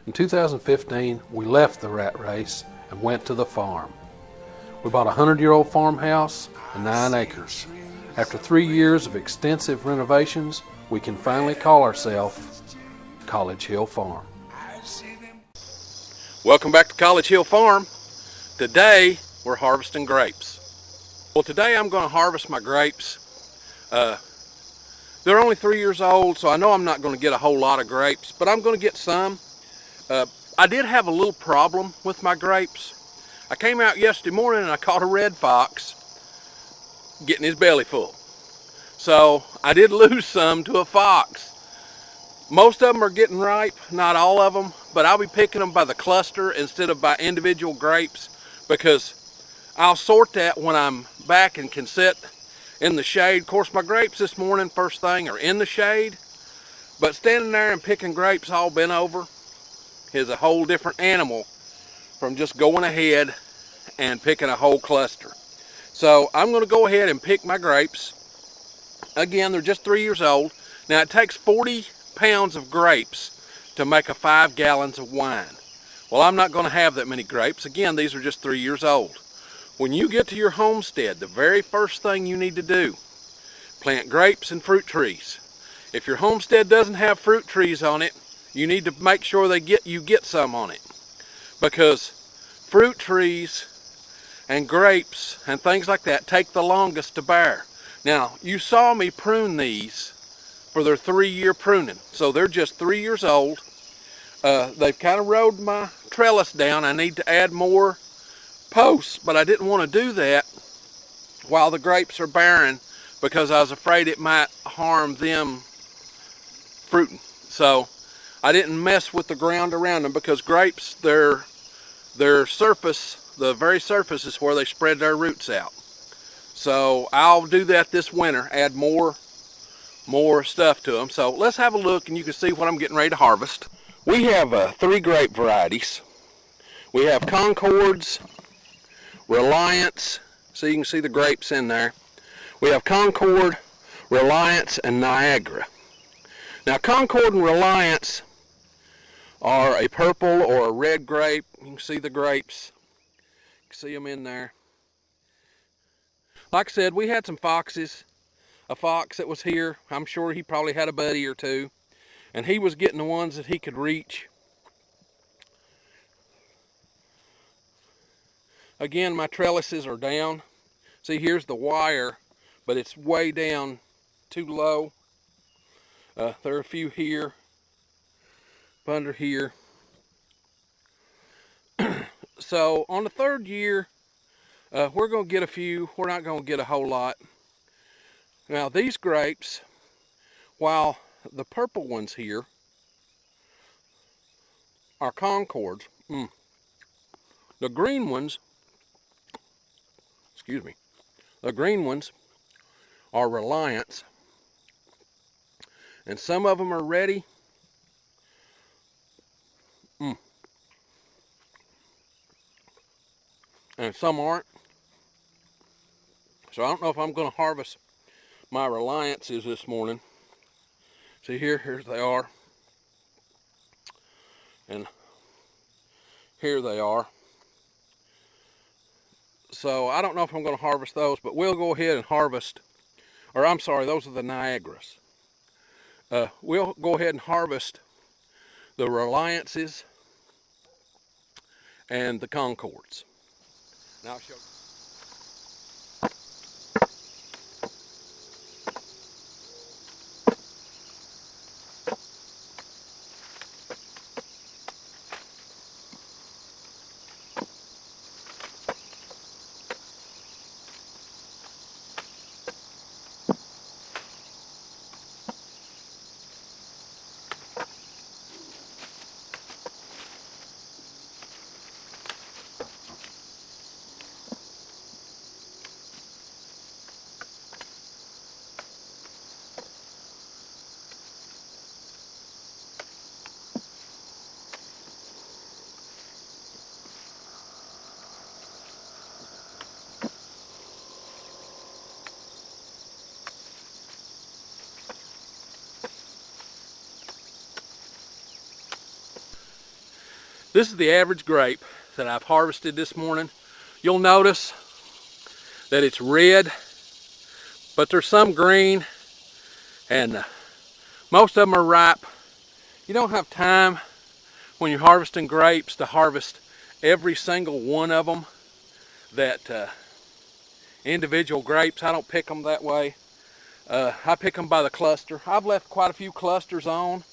In 2015, we left the rat race and went to the farm. We bought a 100-year-old farmhouse and 9 acres. After 3 years of extensive renovations, we can finally call ourselves College Hill Farm. Welcome back to College Hill Farm. Today we're harvesting grapes. Well, today I'm going to harvest my grapes. They're only 3 years old, so I know I'm not going to get a whole lot of grapes, but I'm going to get some. I did have a little problem with my grapes. I came out yesterday morning and I caught a red fox getting his belly full. So I did lose some to a fox. Most of them are getting ripe, not all of them, but I'll be picking them by the cluster instead of by individual grapes, because I'll sort that when I'm back and can sit in the shade. Of course, my grapes this morning, first thing, are in the shade, but standing there and picking grapes all bent over is a whole different animal from just going ahead and picking a whole cluster. So I'm going to go ahead and pick my grapes. Again, they're just 3 years old. Now it takes 40 pounds of grapes to make a 5 gallons of wine. Well, I'm not going to have that many grapes. Again, these are just 3 years old. When you get to your homestead, the very first thing you need to do, plant grapes and fruit trees. If your homestead doesn't have fruit trees on it, you need to make sure you get some on it, because fruit trees and grapes and things like that take the longest to bear. Now, you saw me prune these for their 3-year pruning, so they're just 3 years old. They've kind of rode my trellis down. I need to add more posts, but I didn't want to do that while the grapes are bearing because I was afraid it might harm them fruiting. So I didn't mess with the ground around them, because grapes, their surface, the very surface, is where they spread their roots out. So I'll do that this winter, add more stuff to them. So let's have a look and you can see what I'm getting ready to harvest. We have 3 grape varieties. We have Concords, Reliance, so you can see the grapes in there. We have Concord, Reliance, and Niagara. Now, Concord and Reliance are a purple or a red grape. You can see the grapes. You can see them in there. Like I said, we had some foxes. A fox that was here, I'm sure he probably had a buddy or two, and he was getting the ones that he could reach. Again, my trellises are down. See, here's the wire, but it's way down too low. There are a few here, under here. So on the 3rd year, we're going to get a few. We're not going to get a whole lot. Now these grapes, while the purple ones here are Concords, the green ones, the green ones are Reliance, and some of them are ready. And some aren't. So I don't know if I'm going to harvest my Reliances this morning. See, here they are, and here they are. So I don't know if I'm going to harvest those, but we'll go ahead and harvest, or I'm sorry, those are the Niagaras. We'll go ahead and harvest the Reliances and the Concords. Now I'll show you. This is the average grape that I've harvested this morning. You'll notice that it's red, but there's some green, and most of them are ripe. You don't have time when you're harvesting grapes to harvest every single one of them, that individual grapes. I don't pick them that way. I pick them by the cluster. I've left quite a few clusters on.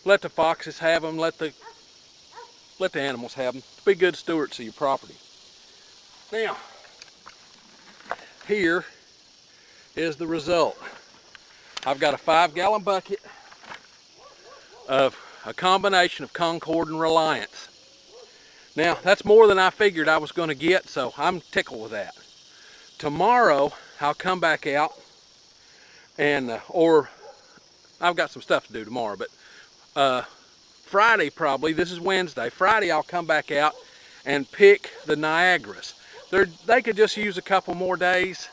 Let the foxes have them. Let the animals have them. Be good stewards of your property. Now, here is the result. I've got a 5-gallon bucket of a combination of Concord and Reliance. Now, that's more than I figured I was going to get, so I'm tickled with that. Tomorrow, I'll come back out and, or I've got some stuff to do tomorrow, but Friday probably, this is Wednesday, Friday I'll come back out and pick the Niagaras. They could just use a couple more days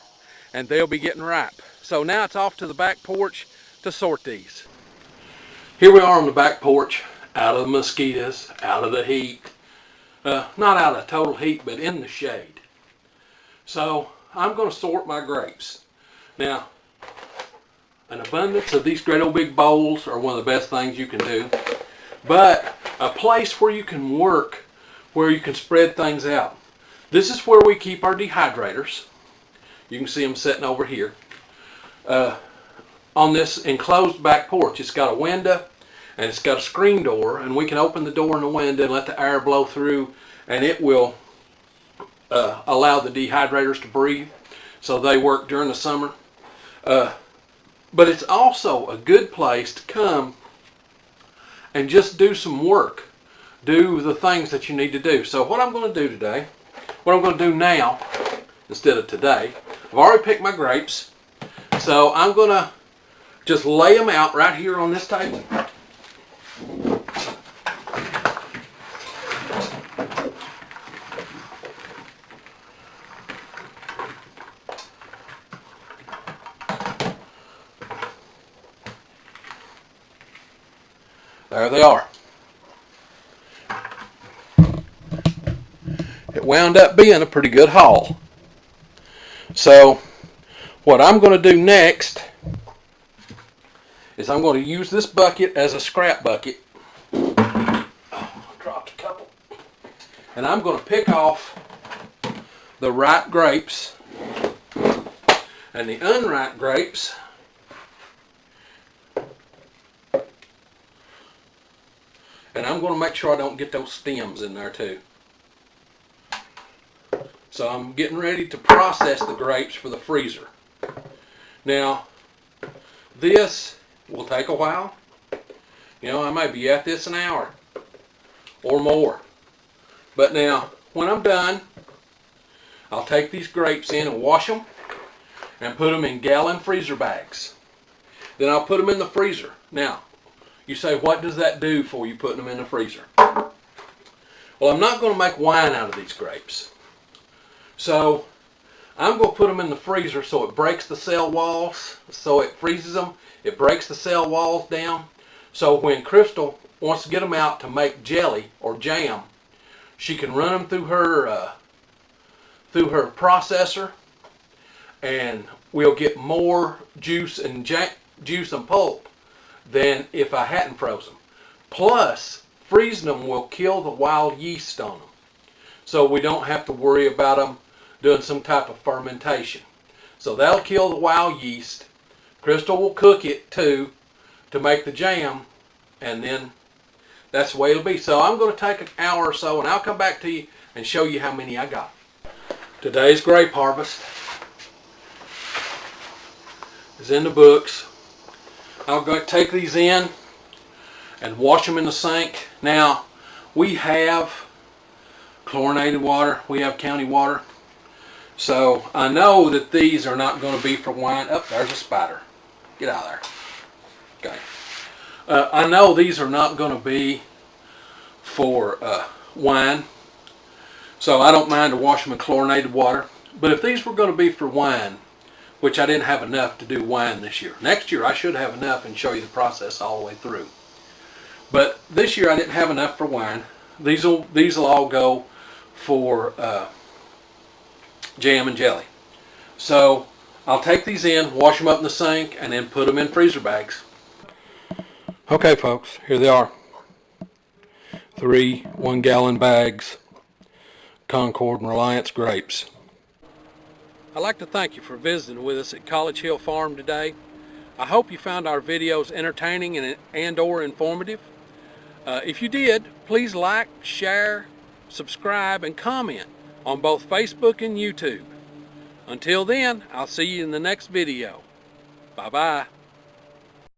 and they'll be getting ripe. So now it's off to the back porch to sort these. Here we are on the back porch, out of the mosquitoes, out of the heat. Not out of total heat, but in the shade. So I'm going to sort my grapes. Now, an abundance of these great old big bowls are one of the best things you can do. But a place where you can work, where you can spread things out. This is where we keep our dehydrators. You can see them sitting over here. On this enclosed back porch, it's got a window and it's got a screen door, and we can open the door and the window and let the air blow through, and it will allow the dehydrators to breathe, so they work during the summer. But it's also a good place to come and just do some work, do the things that you need to do. So what I'm going to do today, what I'm going to do now instead of today, I've already picked my grapes, so I'm going to just lay them out right here on this table. There they are. It wound up being a pretty good haul. So what I'm going to do next is I'm going to use this bucket as a scrap bucket. Oh, I dropped a couple. And I'm going to pick off the ripe grapes and the unripe grapes. And I'm going to make sure I don't get those stems in there too. So I'm getting ready to process the grapes for the freezer. Now, this will take a while. You know, I may be at this an hour or more. But now, when I'm done, I'll take these grapes in and wash them and put them in gallon freezer bags. Then I'll put them in the freezer. Now, you say, what does that do for you putting them in the freezer? Well, I'm not going to make wine out of these grapes. So I'm going to put them in the freezer so it breaks the cell walls, so it freezes them. It breaks the cell walls down. So when Crystal wants to get them out to make jelly or jam, she can run them through her processor, and we'll get more juice and pulp than if I hadn't frozen. Plus, freezing them will kill the wild yeast on them. So we don't have to worry about them doing some type of fermentation. So that'll kill the wild yeast. Crystal will cook it too to make the jam, and then that's the way it'll be. So I'm going to take an hour or so, and I'll come back to you and show you how many I got. Today's grape harvest is in the books. I'll go take these in and wash them in the sink. Now, we have chlorinated water. We have county water. So I know that these are not going to be for wine. Oh, there's a spider. Get out of there. Okay. I know these are not going to be for wine. So I don't mind to wash them in chlorinated water. But if these were going to be for wine, which I didn't have enough to do wine this year. Next year I should have enough and show you the process all the way through. But this year I didn't have enough for wine. These will all go for jam and jelly. So I'll take these in, wash them up in the sink, and then put them in freezer bags. Okay, folks, here they are. 3 1-gallon bags, Concord and Reliance grapes. I'd like to thank you for visiting with us at College Hill Farm today. I hope you found our videos entertaining and or informative. If you did, please like, share, subscribe, and comment on both Facebook and YouTube. Until then, I'll see you in the next video. Bye-bye.